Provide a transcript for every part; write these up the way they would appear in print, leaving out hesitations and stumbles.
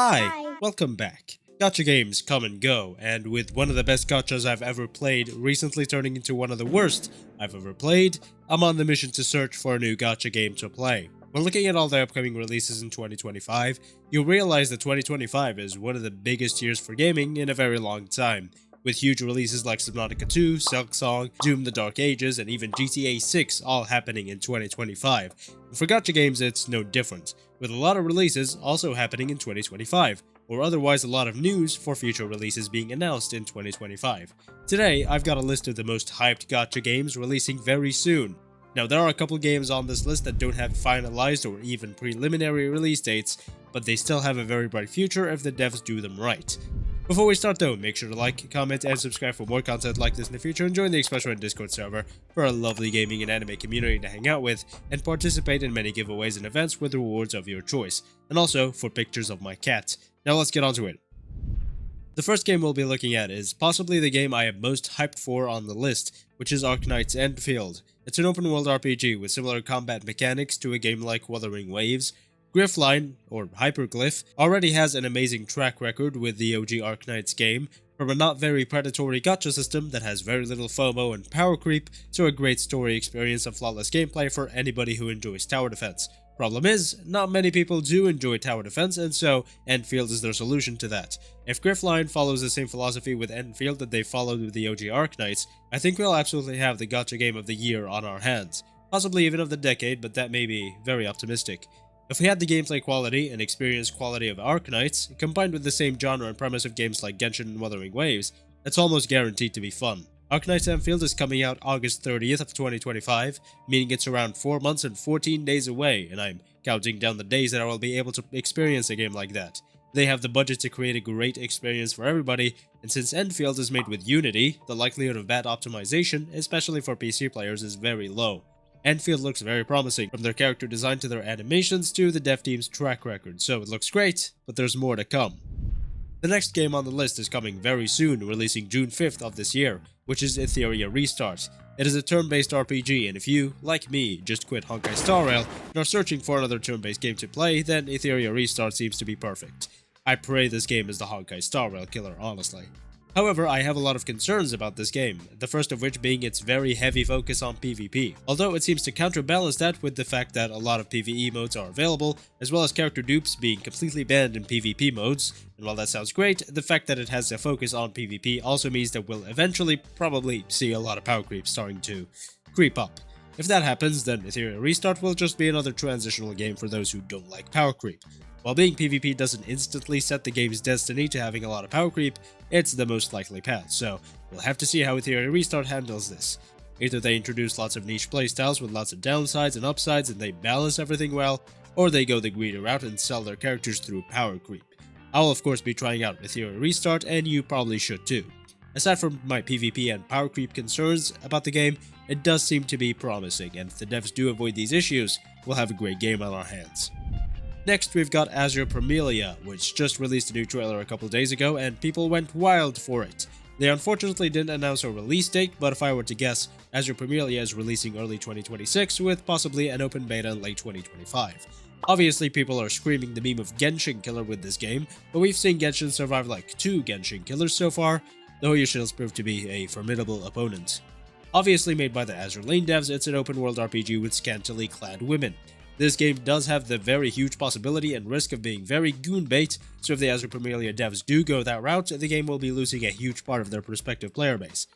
Hi, Hi. welcome back. Gacha games come and go, and with one of the best gachas I've ever played recently turning into one of the worst I've ever played, I'm on the mission to search for a new gacha game to play. When looking at all the upcoming releases in 2025, you'll realize that 2025 is one of the biggest years for gaming in a very long time, with huge releases like Subnautica 2, Silksong, Doom the Dark Ages, and even GTA 6 all happening in 2025. And for gacha games, it's no different, with a lot of releases also happening in 2025, or otherwise a lot of news for future releases being announced in 2025. Today, I've got a list of the most hyped gacha games releasing very soon. Now, there are a couple games on this list that don't have finalized or even preliminary release dates, but they still have a very bright future if the devs do them right. Before we start though, make sure to like, comment, and subscribe for more content like this in the future, and join the Expression and Discord server for a lovely gaming and anime community to hang out with, and participate in many giveaways and events with rewards of your choice, and also for pictures of my cat. Now let's get on to it. The first game we'll be looking at is possibly the game I am most hyped for on the list, which is Arknights Endfield. It's an open world RPG with similar combat mechanics to a game like Wuthering Waves. Griffline, or Hyperglyph, already has an amazing track record with the OG Arknights game, from a not very predatory gacha system that has very little FOMO and power creep, to a great story experience and flawless gameplay for anybody who enjoys tower defense. Problem is, not many people do enjoy tower defense, and so Endfield is their solution to that. If Griffline follows the same philosophy with Endfield that they followed with the OG Arknights, I think we'll absolutely have the gacha game of the year on our hands. Possibly even of the decade, but that may be very optimistic. If we had the gameplay quality and experience quality of Arknights, combined with the same genre and premise of games like Genshin and Wuthering Waves, it's almost guaranteed to be fun. Arknights Endfield is coming out August 30th of 2025, meaning it's around 4 months and 14 days away, and I'm counting down the days that I will be able to experience a game like that. They have the budget to create a great experience for everybody, and since Endfield is made with Unity, the likelihood of bad optimization, especially for PC players, is very low. Endfield looks very promising, from their character design to their animations to the dev team's track record, so it looks great, but there's more to come. The next game on the list is coming very soon, releasing June 5th of this year, which is Etherea Restart. It is a turn-based RPG, and if you, like me, just quit Honkai Star Rail and are searching for another turn-based game to play, then Etherea Restart seems to be perfect. I pray this game is the Honkai Star Rail killer, honestly. However, I have a lot of concerns about this game, the first of which being its very heavy focus on PvP, although it seems to counterbalance that with the fact that a lot of PvE modes are available, as well as character dupes being completely banned in PvP modes, and while that sounds great, the fact that it has a focus on PvP also means that we'll eventually probably see a lot of power creep starting to creep up. If that happens, then Etherea Restart will just be another transitional game for those who don't like power creep. While being PvP doesn't instantly set the game's destiny to having a lot of power creep, it's the most likely path, so we'll have to see how Etherea Restart handles this. Either they introduce lots of niche playstyles with lots of downsides and upsides and they balance everything well, or they go the greedy route and sell their characters through power creep. I'll of course be trying out Etherea Restart, and you probably should too. Aside from my PvP and power creep concerns about the game, it does seem to be promising, and if the devs do avoid these issues, we'll have a great game on our hands. Next, we've got Azur Promilia, which just released a new trailer a couple days ago, and people went wild for it. They unfortunately didn't announce a release date, but if I were to guess, Azur Promilia is releasing early 2026, with possibly an open beta in late 2025. Obviously, people are screaming the meme of Genshin Killer with this game, but we've seen Genshin survive like 2 Genshin Killers so far, though Yoshi's proved to be a formidable opponent. Obviously made by the Azur Lane devs, it's an open world RPG with scantily clad women. This game does have the very huge possibility and risk of being very goon bait, so if the Azur Promilia devs do go that route, the game will be losing a huge part of their prospective player base.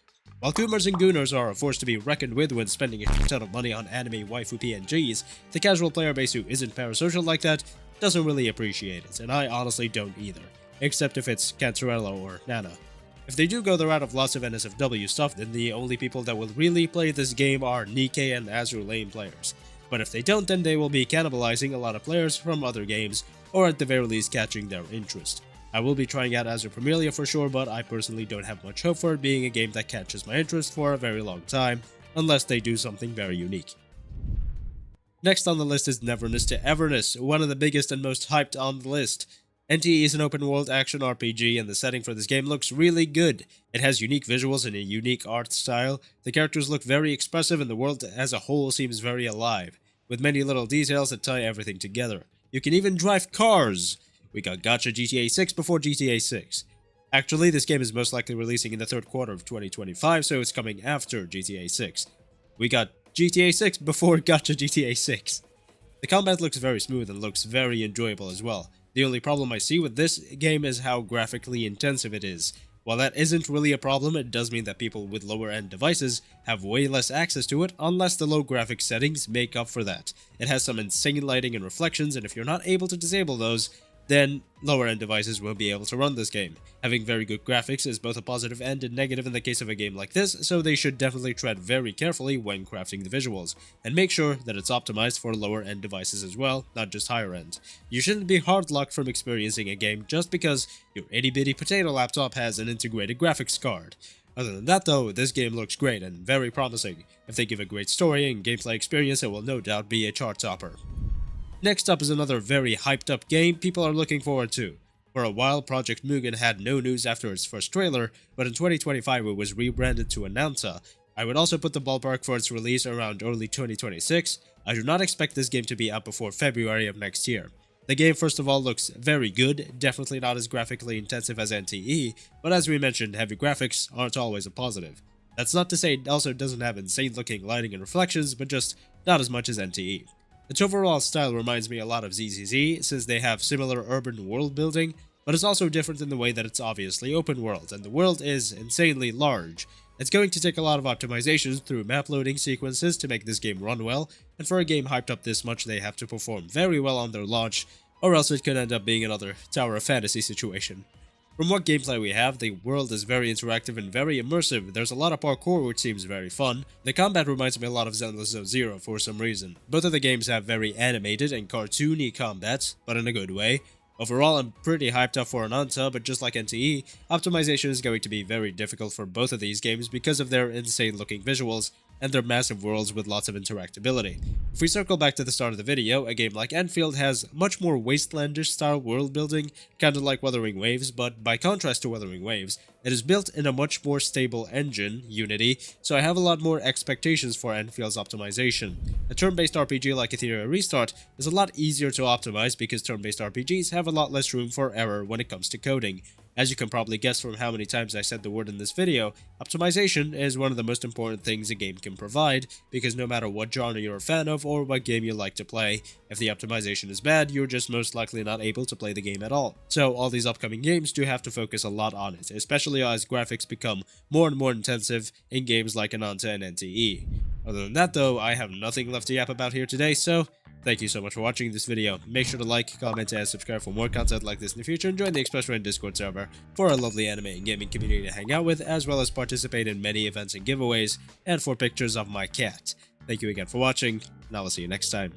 While goomers and gooners are a force to be reckoned with when spending a ton of money on anime waifu PNGs, the casual player base who isn't parasocial like that doesn't really appreciate it, and I honestly don't either, except if it's Cantarella or Nana. If they do go the route of lots of NSFW stuff, then the only people that will really play this game are Nikkei and Azur Lane players. But if they don't, then they will be cannibalizing a lot of players from other games, or at the very least catching their interest. I will be trying out Azur Promilia for sure, but I personally don't have much hope for it being a game that catches my interest for a very long time, unless they do something very unique. Next on the list is Neverness to Everness, one of the biggest and most hyped on the list. NTE is an open-world action RPG, and the setting for this game looks really good. It has unique visuals and a unique art style, the characters look very expressive, and the world as a whole seems very alive, with many little details that tie everything together. You can even drive cars! We got Gacha GTA 6 before GTA 6. Actually, this game is most likely releasing in the third quarter of 2025, so it's coming after GTA 6. We got GTA 6 before Gacha GTA 6. The combat looks very smooth and looks very enjoyable as well. The only problem I see with this game is how graphically intensive it is. While that isn't really a problem, it does mean that people with lower end devices have way less access to it unless the low graphics settings make up for that. It has some insane lighting and reflections, and if you're not able to disable those, then lower end devices will be able to run this game. Having very good graphics is both a positive and a negative in the case of a game like this, so they should definitely tread very carefully when crafting the visuals, and make sure that it's optimized for lower end devices as well, not just higher end. You shouldn't be hard luck from experiencing a game just because your itty bitty potato laptop has an integrated graphics card. Other than that though, this game looks great and very promising. If they give a great story and gameplay experience, it will no doubt be a chart topper. Next up is another very hyped up game people are looking forward to. For a while, Project Mugen had no news after its first trailer, but in 2025 it was rebranded to Ananta. I would also put the ballpark for its release around early 2026. I do not expect this game to be out before February of next year. The game first of all looks very good, definitely not as graphically intensive as NTE, but as we mentioned, heavy graphics aren't always a positive. That's not to say it also doesn't have insane looking lighting and reflections, but just not as much as NTE. Its overall style reminds me a lot of ZZZ, since they have similar urban world building, but it's also different in the way that it's obviously open world, and the world is insanely large. It's going to take a lot of optimizations through map loading sequences to make this game run well, and for a game hyped up this much they have to perform very well on their launch, or else it could end up being another Tower of Fantasy situation. From what gameplay we have, the world is very interactive and very immersive. There's a lot of parkour which seems very fun. The combat reminds me a lot of Zenless Zone Zero for some reason. Both of the games have very animated and cartoony combat, but in a good way. Overall, I'm pretty hyped up for Ananta, but just like NTE, optimization is going to be very difficult for both of these games because of their insane looking visuals and their massive worlds with lots of interactability. If we circle back to the start of the video, a game like Endfield has much more wastelandish style world building, kinda like Wuthering Waves, but by contrast to Wuthering Waves, it is built in a much more stable engine, Unity, so I have a lot more expectations for Enfield's optimization. A turn-based RPG like Etherea Restart is a lot easier to optimize because turn-based RPGs have a lot less room for error when it comes to coding. As you can probably guess from how many times I said the word in this video, optimization is one of the most important things a game can provide, because no matter what genre you're a fan of or what game you like to play, if the optimization is bad, you're just most likely not able to play the game at all. So all these upcoming games do have to focus a lot on it, especially as graphics become more and more intensive in games like Ananta and NTE. Other than that though, I have nothing left to yap about here today, so thank you so much for watching this video. Make sure to like, comment, and subscribe for more content like this in the future, and join the Express Rain Discord server for a lovely anime and gaming community to hang out with, as well as participate in many events and giveaways, and for pictures of my cat. Thank you again for watching, and I will see you next time.